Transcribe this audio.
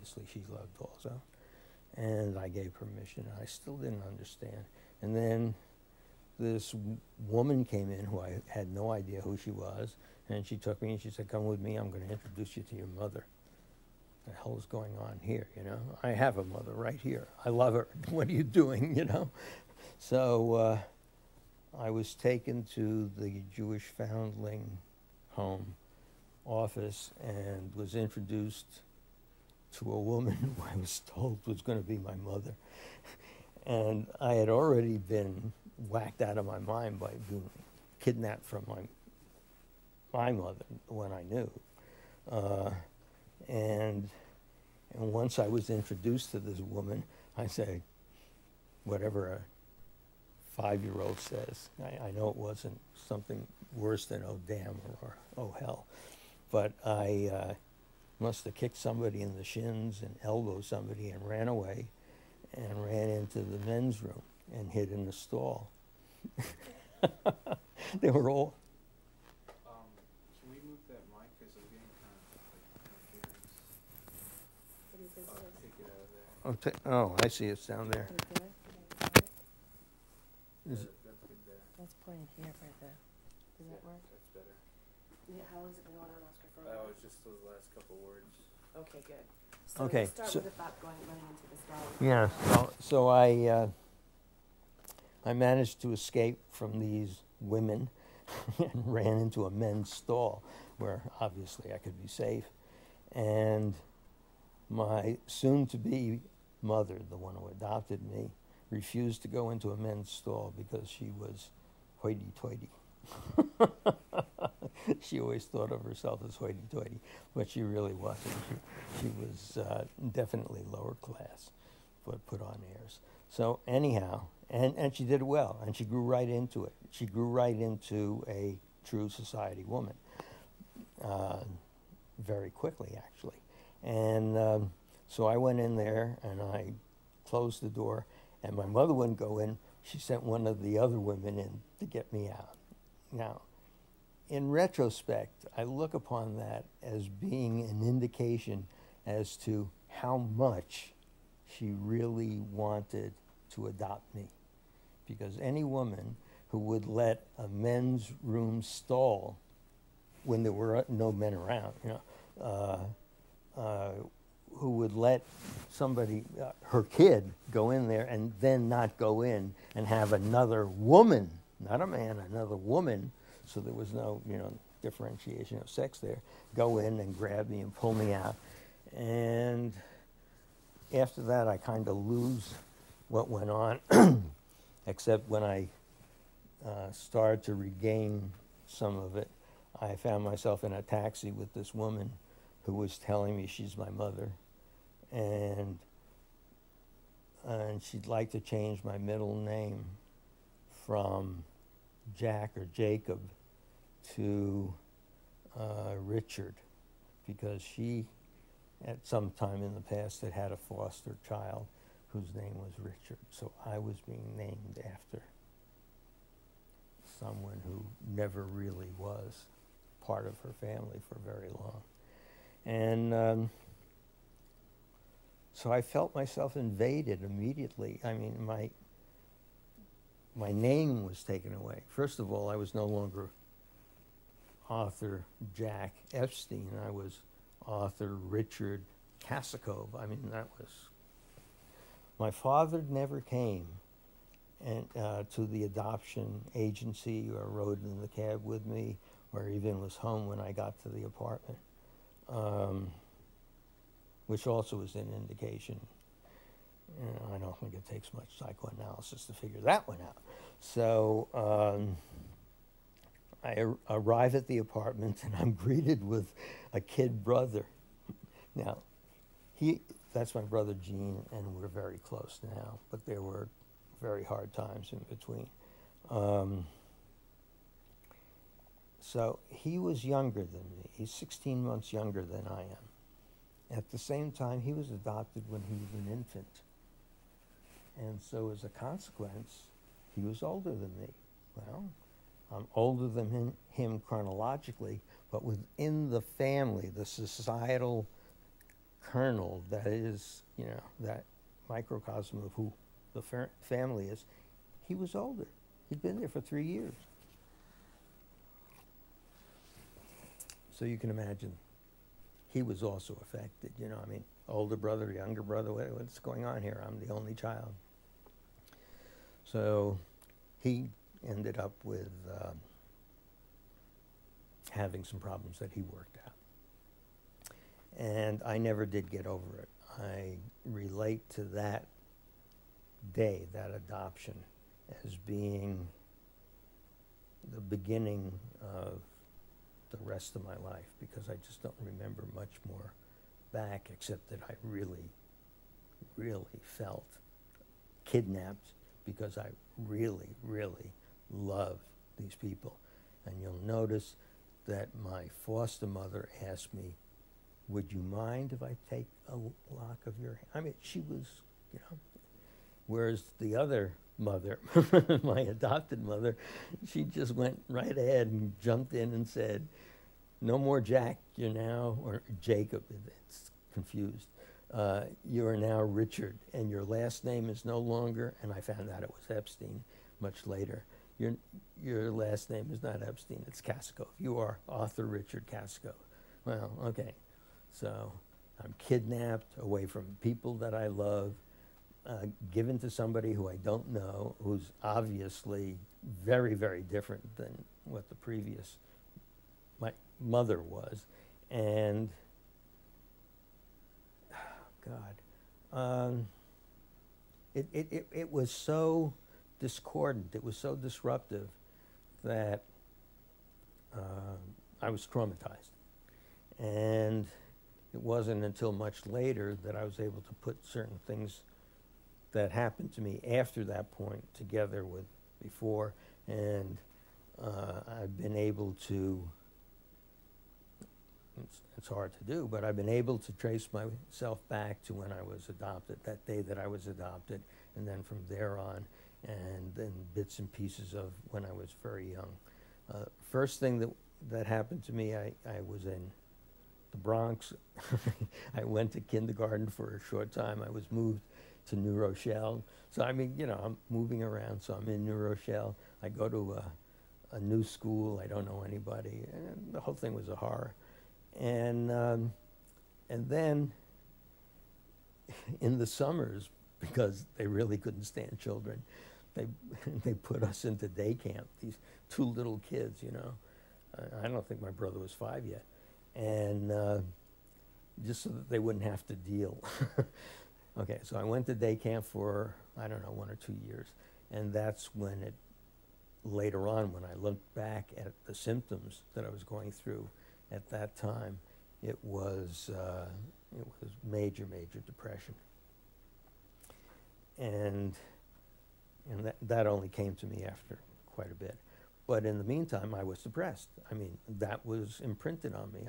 obviously she loved also. And I gave permission. I still didn't understand. And then this woman came in who I had no idea who she was, and she took me and she said, "Come with me, I'm going to introduce you to your mother." The hell is going on here, you know? I have a mother right here. I love her. What are you doing, you know? So I was taken to the Jewish Foundling Home office and was introduced to a woman who I was told was going to be my mother. And I had already been whacked out of my mind by being kidnapped from my mother when I knew. And once I was introduced to this woman, I say, whatever a 5-year-old says. I know it wasn't something worse than oh damn or oh hell, but I must have kicked somebody in the shins and elbowed somebody and ran away and ran into the men's room and hid in the stall. They were all... Can we move that mic because I'm getting kind of like interference. What do you think it is? Take it out of there. Oh, I see it's down there. Right there? Is it, That's good there. Let's point it here, right there. Does that work? That's better. Yeah, how is it going on, Oscar? For Oh, it's just those last couple words. Okay, good. So Okay, let's start so- with the thought running into the stall. yeah, so I managed to escape from these women and ran into a men's stall where obviously I could be safe. And my soon-to-be mother, the one who adopted me, refused to go into a men's stall because she was hoity-toity. She always thought of herself as hoity-toity, but she really wasn't. She was definitely lower class, but put on airs. So anyhow, and she did well, and she grew right into it. She grew right into a true society woman very quickly, actually. And so I went in there, and I closed the door, and my mother wouldn't go in. She sent one of the other women in to get me out. Now, in retrospect, I look upon that as being an indication as to how much she really wanted to adopt me. Because any woman who would let a men's room stall when there were no men around, you know, who would let somebody, her kid, go in there and then not go in and have another woman, not a man, another woman, so there was no, you know, differentiation of sex there, go in and grab me and pull me out. And after that, I kind of lose what went on, except when I started to regain some of it, I found myself in a taxi with this woman who was telling me she's my mother, and she'd like to change my middle name from Jack or Jacob to Richard, because she, at some time in the past, had had a foster child whose name was Richard. So I was being named after someone who never really was part of her family for very long. And so I felt myself invaded immediately. I mean, my name was taken away. First of all, I was no longer author Jack Epstein. I was author Richard Kasakove. I mean, that was... My father never came and, to the adoption agency or rode in the cab with me or even was home when I got to the apartment, which also is an indication. You know, I don't think it takes much psychoanalysis to figure that one out. So I arrive at the apartment and I'm greeted with a kid brother. Now, that's my brother Gene, and we're very close now, but there were very hard times in between. So he was younger than me. He's 16 months younger than I am. At the same time, he was adopted when he was an infant. And so as a consequence, he was older than me. Well, I'm older than him chronologically, but within the family, the societal kernel that is, you know, that microcosm of who the family is, he was older. He'd been there for 3 years. So you can imagine he was also affected, you know, I mean, older brother, younger brother, what's going on here? I'm the only child. So he ended up with having some problems that he worked out. And I never did get over it. I relate to that day, that adoption, as being the beginning of the rest of my life, because I just don't remember much more back except that I really, really felt kidnapped, because I really, really love these people. And you'll notice that my foster mother asked me, would you mind if I take a lock of your hair? I mean, she was, you know, whereas the other mother, my adopted mother, she just went right ahead and jumped in and said, no more Jack, you're now, or Jacob, it's confused. You are now Richard, and your last name is no longer, and I found out it was Epstein much later. Your last name is not Epstein, it's Kasakove. You are Arthur Richard Kasakove. Well, okay. So I'm kidnapped away from people that I love, given to somebody who I don't know, who's obviously very, very different than what the previous, my mother was. And, oh God, it was so discordant, it was so disruptive that I was traumatized. And it wasn't until much later that I was able to put certain things that happened to me after that point together with before, and I've been able to, it's hard to do, but I've been able to trace myself back to when I was adopted, that day that I was adopted, and then from there on, and then bits and pieces of when I was very young. First thing that happened to me, I was in the Bronx. I went to kindergarten for a short time. I was moved to New Rochelle. So I mean, you know, I'm moving around, so I'm in New Rochelle. I go to a new school. I don't know anybody. And the whole thing was a horror. And then in the summers, because they really couldn't stand children, they put us into day camp, these two little kids, you know. I don't think my brother was 5 yet. And just so that they wouldn't have to deal. Okay, so I went to day camp for, I don't know, 1 or 2 years. And that's when it, later on, when I looked back at the symptoms that I was going through at that time, it was major, major depression. And that only came to me after quite a bit. But in the meantime, I was depressed. I mean, that was imprinted on me.